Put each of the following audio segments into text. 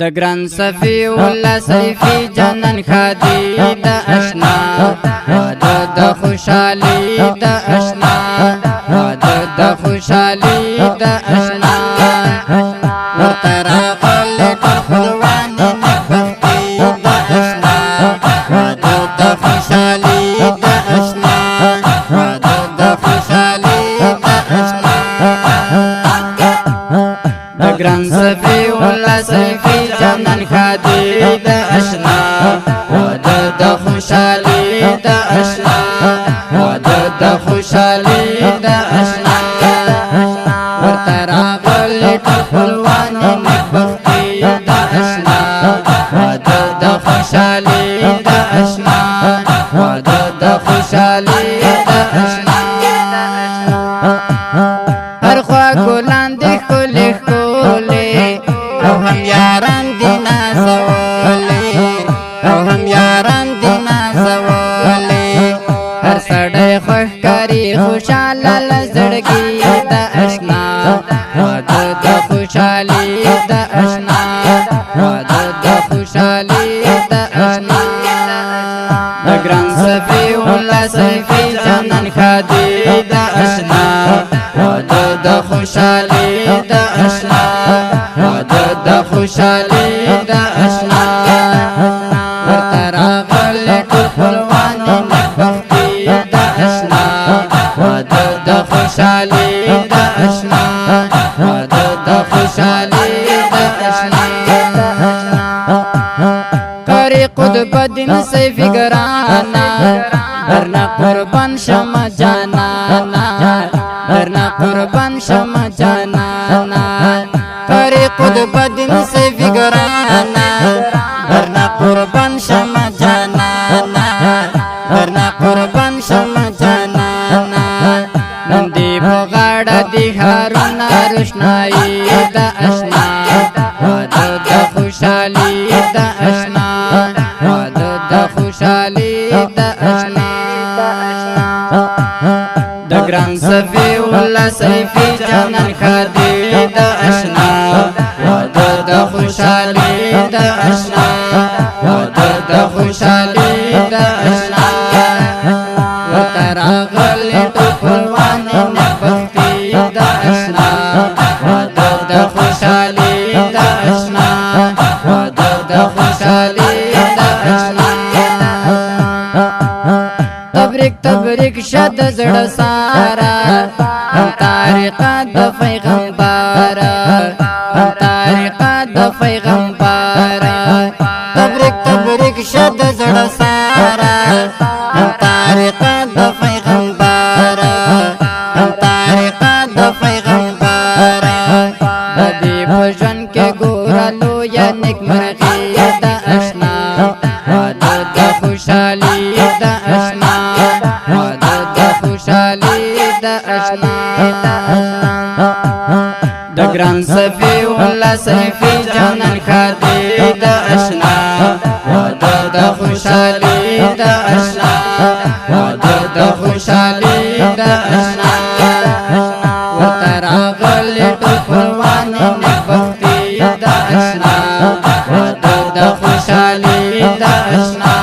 د ګران صفی الله سیفی جنن خادی د اشنا واده د خوشحالی د اشنا واده د خوشحالی د اشنا ورترا خل خپلوان نبختی د اشنا واده د خوشحالی د اشنا واده د خوشحالی د اشنا د ګران صفی الله سیفی جنن خادی د اشنا واده د خوشحالی د اشنا واده د خوشحالی د اشنا ورترا غل خپلوان نبختی د اشنا واده د خوشحالی د اشنا واده د خوشحالی د اشنا هر خوا ګلان د خولې او هم یاران دینا سوالی او هم یاران دینا سوالی هر سړی خوښ کری خوشحاله لزړګي د اشنا واده د خوشحالي د اشنا واده د خوشحالي د اشنا د ګران صفی الله سیفی جنن خادی د اشنا واده د خوشحالي د اشنا واده د خوشحالی د اشنا ورترا غل خپلوان نبختی د اشنا واده د خوشحالی د اشنا واده د خوشحالی د اشنا قری قطب دین سیفی گرانا درنا قربان شم جانانا درنا قربان شم جانانا قری قطب دین سیفی گرانا درنا قربان شم جانانا درنا قربان شم جانانا نندی بغاڑا دی هارونا روشنائی دا اشنا واده د خوشحالی د اشنا واده د خوشحالی د اشنا د ګران صفی الله سیفی جنن خادی د اشنا واده د خوشحالی د اشنا واده د خوشحالی د اشنا ورترا غل خپلوان نبختی د اشنا واده د خوشحالی د اشنا واده د خوشحالی د اشنا تبریک تبریک شد زړه سارا طریقه د پیغمبر طریقه د پیغمبر تبریک تبریک شد زړه سارا طریقه د پیغمبر طریقه د پیغمبر د دې بجن کې ګورلو یا نیک مرغي د اشنا واده د خوشحالي د اشنا واده د خوشحالي د اشنا د ګران صفی الله سیفی جنن خادی د اشنا واده د خوشحالي د اشنا واده د خوشحالي د اشنا ورترا غل خپلوان نبختی د اشنا واده د خوشحالي د اشنا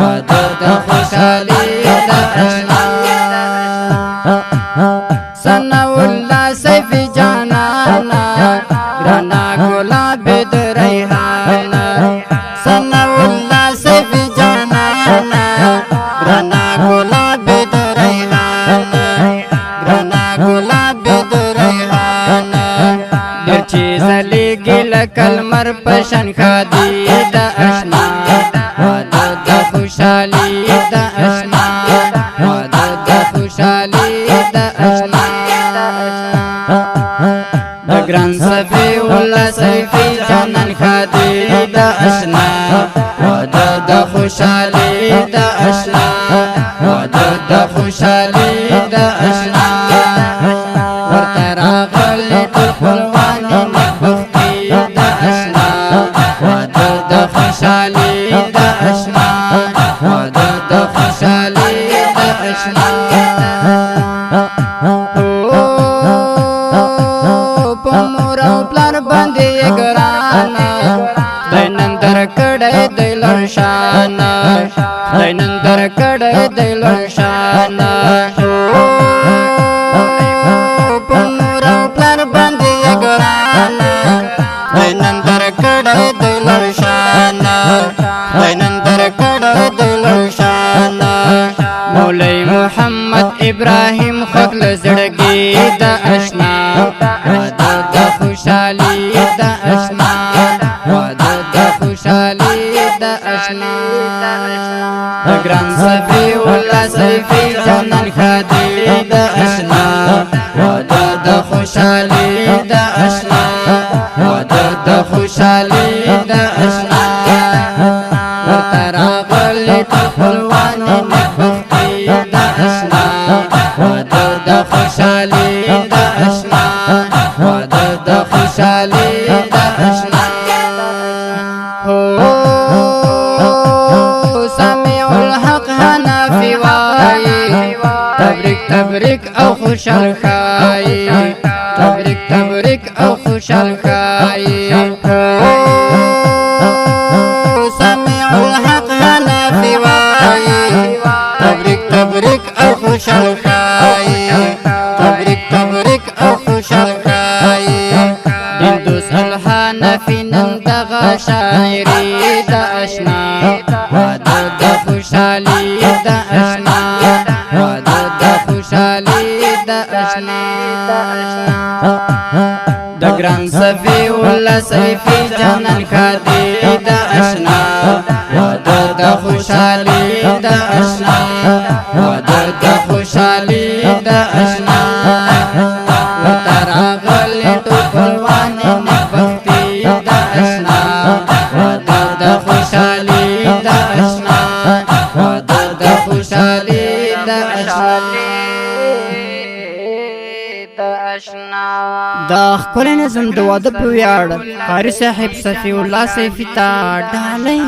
واده د خوشحالي د اشنا ثنا الله سیفی جانانا ګرانا ګلاب د ریحانا ثنا الله سیفی جانانا ګرانا ګلاب د ریحانا ګرانا ګلاب د ریحانا ډېر چیز لګي لکل مر پشن خادي د اشنا واده د خوشحالي د اشنا واده د خوشحالي د اشنا د ګران صفی الله سیفی جنن خادی د اشنا واده د خوشحالی د اشنا واده د خوشحالی د اشنا ورترا غل خپلوان نبختی د اشنا واده د خوشحالی د اشنا واده د خوشحالی د اشنا په مور او پلار باندې ګران دینن در کڑے دلن شانا پنورا پلر بندی گرانا دینن در کڑے دلن شانا دینن در کڑے دلن شانا مولی محمد ابراہیم خکل زڑگی دا اشنا وعدہ دا خوشحالی دا اشنا وعدہ دا خوشحالی دا اشنا گران صفی اللہ صفی جانن خادی دا اشنا وعدہ دا خوشحالی دا اشنا وعدہ دا خوشحالی دا اشنا ورطراغلی تخلوانی نکبختی دا اشنا وعدہ دا خوشحالی دا اشنا وعدہ دا خوشحالی دا اشنا سمیع الحق حنفی وائی تبریک تبریک او خوشحال خائی تبریک تبریک او خوشحال خائی سمیع الحق حنفی وائی تبریک تبریک او خوشحال خائی تبریک تبریک او خوشحال خائی دلدوس الحنفی نندغا شاعری دا اشنا وعدہ دا خوشحالی دا اشنا وعدہ دا خوشحالی دا اشنا دا گران صفی اللہ صفی جانن خادی دا اشنا وعدہ دا خوشحالی دا اشنا وعدہ دا خوشحالی دا اشنا ورطراغلی ټوپلوانی نکبختی دا اشنا وعدہ دا خوشحالی دا اشنا وعدہ دا خوشحالی دا اشنا دا خپل نظم د واده په ویاړ قاری صاحب صفی الله صفی تا ډالۍ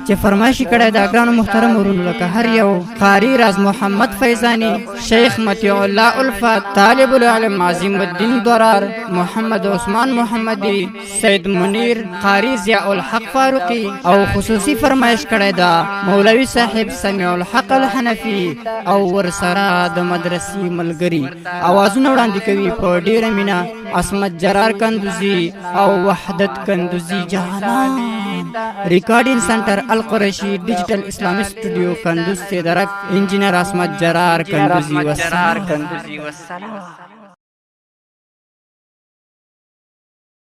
چې فرمایشي کړی دا ګرانو محترم ورونو لکه هر یو قاری راز محمد فیضانی شیخ مطیع الله الفت طالب العلم عظیم الدین درار محمد عثمان محمدی سید منیر قاری ضیاء الحق فاروقی او خصوصي فرمایش کړی دا مولوی صاحب سمیع الحق الحنفی او ورسره د مدرسې ملګری اوازونه وړاندې کوي په ډیره مینا عصمت جرار کندوزی او وحدت کندوزی جهان ریکارډینګ سنټر القریشی ډیجیټل اسلامي سټوډیو کندوز سے درک انجینر عصمت جرار کندوزی والسلام